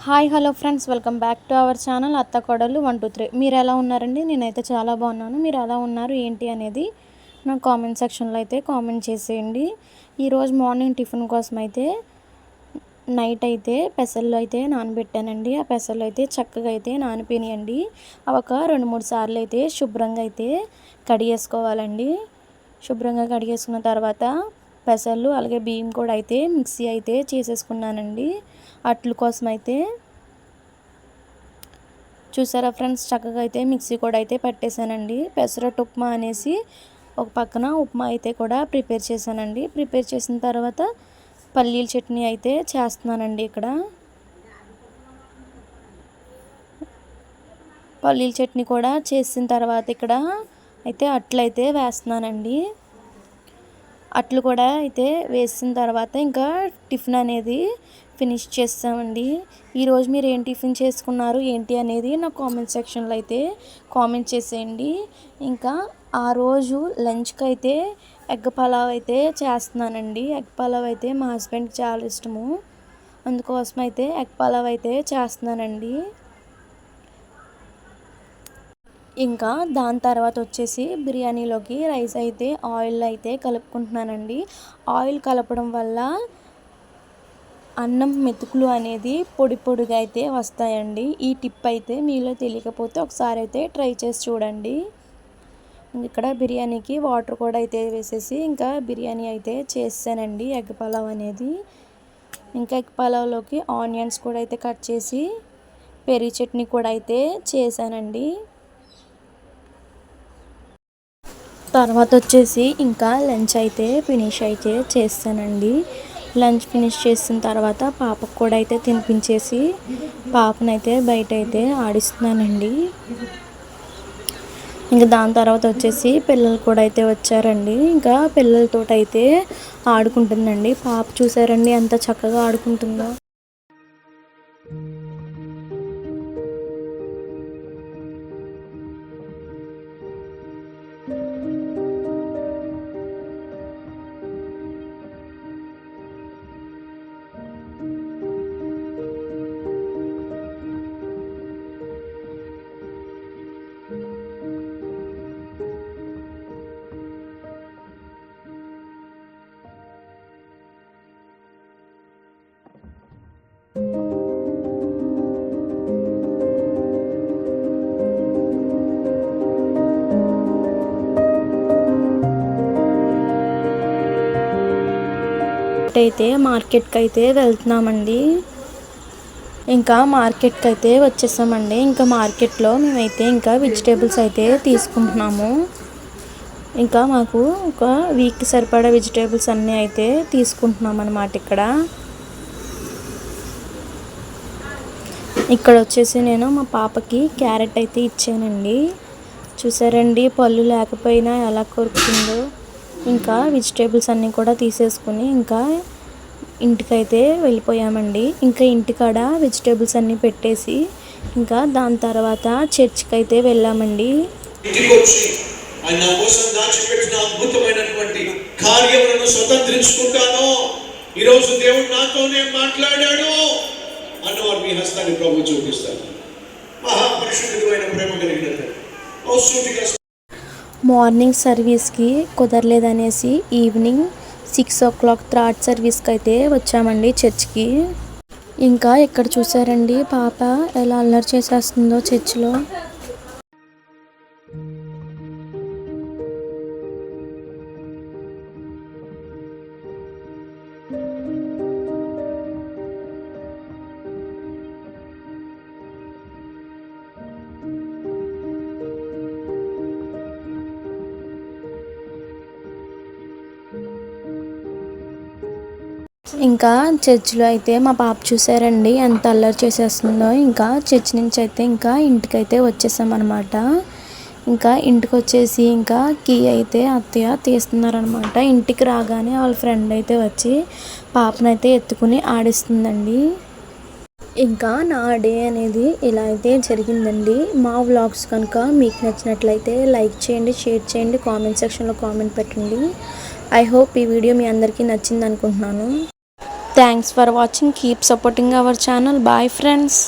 Hi hello friends, welcome back to our channel అత్త కోడలు 123. మీరు ఎలా ఉన్నారండి? నేనైతే చాలా బాగున్నాను. మీరు ఎలా ఉన్నారు ఏంటి అనేది నా కామెంట్ సెక్షన్లో అయితే కామెంట్ చేసేయండి. ఈరోజు మార్నింగ్ టిఫిన్ కోసం అయితే నైట్ అయితే పెసర్లు అయితే నానబెట్టానండి. ఆ పెసర్లు అయితే చక్కగా అయితే నానిపోయినాయండి. అవి ఒక 2-3 సార్లు అయితే శుభ్రంగా అయితే కడిగేసుకోవాలండి. శుభ్రంగా కడిగేసుకున్న తర్వాత పెసర్లు అలాగే బియ్యం కూడా అయితే మిక్సీ అయితే చేసేసుకున్నానండి. అట్ల కోసం అయితే చూసారా ఫ్రెండ్స్, చక్కగా అయితే మిక్సీ కూడా అయితే పట్టేశానండి. పెసరట్టు ఉప్మా అనేసి ఒక పక్కన ఉప్మా అయితే కూడా ప్రిపేర్ చేశానండి. ప్రిపేర్ చేసిన తర్వాత పల్లీల చట్నీ అయితే చేస్తున్నానండి. ఇక్కడ పల్లీల చట్నీ కూడా చేసిన తర్వాత ఇక్కడ అయితే అట్లయితే వేస్తున్నానండి. అట్లు కూడా అయితే వేసిన తర్వాత ఇంకా టిఫిన్ అనేది ఫినిష్ చేస్తామండి. ఈరోజు మీరు ఏం టిఫిన్ చేసుకున్నారు ఏంటి అనేది నా కామెంట్ సెక్షన్లో అయితే కామెంట్ చేసేయండి. ఇంకా ఆ రోజు లంచ్కి అయితే ఎగ్ పలావ్ అయితే చేస్తున్నానండి. ఎగ్ పలావ్ అయితే మా హస్బెండ్కి చాలా ఇష్టము, అందుకోసం అయితే ఎగ్ పలావ్ అయితే చేస్తున్నానండి. ఇంకా దాని తర్వాత వచ్చేసి బిర్యానీలోకి రైస్ అయితే ఆయిల్ అయితే కలుపుకుంటున్నానండి. ఆయిల్ కలపడం వల్ల అన్నం మెతుకులు అనేది పొడి పొడిగా అయితే వస్తాయండి. ఈ టిప్ అయితే మీలో తెలియకపోతే ఒకసారి అయితే ట్రై చేసి చూడండి. ఇక్కడ బిర్యానీకి వాటర్ కూడా అయితే వేసేసి ఇంకా బిర్యానీ అయితే చేసానండి. ఎగ్ పలావ్ అనేది ఇంకా ఎగ్ పలావ్లోకి ఆనియన్స్ కూడా అయితే కట్ చేసి పెరుగు చట్నీ కూడా అయితే చేశానండి. తర్వాత వచ్చేసి ఇంకా లంచ్ అయితే ఫినిష్ అయితే చేస్తానండి. లంచ్ ఫినిష్ చేసిన తర్వాత పాపకు కూడా అయితే తినిపించేసి పాపనైతే బయట అయితే ఆడిస్తున్నానండి. ఇంకా దాని తర్వాత వచ్చేసి పిల్లలు కూడా అయితే వచ్చారండి. ఇంకా పిల్లలతో అయితే ఆడుకుంటుందండి. పాప చూసారండి ఎంత చక్కగా ఆడుకుంటుందో. అయితే మార్కెట్కి అయితే వెళ్తున్నామండి. ఇంకా మార్కెట్కి అయితే వచ్చేసామండి. ఇంకా మార్కెట్లో మేమైతే ఇంకా వెజిటేబుల్స్ అయితే తీసుకుంటున్నాము. ఇంకా మాకు ఒక వీక్కి సరిపడా వెజిటేబుల్స్ అన్నీ అయితే తీసుకుంటున్నాం అన్నమాట. ఇక్కడ వచ్చేసి నేను మా పాపకి క్యారెట్ అయితే ఇచ్చానండి. చూసారండి పళ్ళు లేకపోయినా ఎలా కొరుకుతుందో. ఇంకా వెజిటేబుల్స్ అన్నీ కూడా తీసేసుకుని ఇంకా ఇంటికైతే వెళ్ళిపోయామండి. ఇంకా ఇంటికాడ వెజిటేబుల్స్ అన్నీ పెట్టేసి ఇంకా దాని తర్వాత చర్చ్కి అయితే వెళ్ళామండి. ఈరోజు దేవుడు నాతోనే మాట్లాడాడు అన్నవారు మీ హస్తాన్ని ప్రభు చూపిస్తారు. మహాపరిశుద్ధమైన ప్రేమ కలిగిన మార్నింగ్ సర్వీస్కి కుదరలేదనేసి ఈవినింగ్ 6 o'clock థర్డ్ సర్వీస్కి అయితే వచ్చామండి చర్చ్కి. ఇంకా ఇక్కడ చూసారండి పాప ఎలా అల్లరి చేసేస్తుందో చర్చ్లో. ఇంకా చర్చ్లో అయితే మా పాప చూసారండి ఎంత అల్లరి చేసేస్తుందో. ఇంకా చర్చ్ నుంచి అయితే ఇంకా ఇంటికైతే వచ్చేసామన్నమాట. ఇంకా ఇంటికి వచ్చేసి ఇంకా కీ అయితే అత్తయ్య తీస్తున్నారనమాట. ఇంటికి రాగానే వాళ్ళ ఫ్రెండ్ అయితే వచ్చి పాపనైతే ఎత్తుకుని ఆడిస్తుందండి. ఇంకా నా డే అనేది ఇలా అయితే జరిగిందండి. మా వ్లాగ్స్ కనుక మీకు నచ్చినట్లయితే లైక్ చేయండి, షేర్ చేయండి, కామెంట్ సెక్షన్లో కామెంట్ పెట్టండి. ఐ హోప్ ఈ వీడియో మీ అందరికీ నచ్చింది అనుకుంటున్నాను. Thanks for watching. Keep supporting our channel. Bye friends.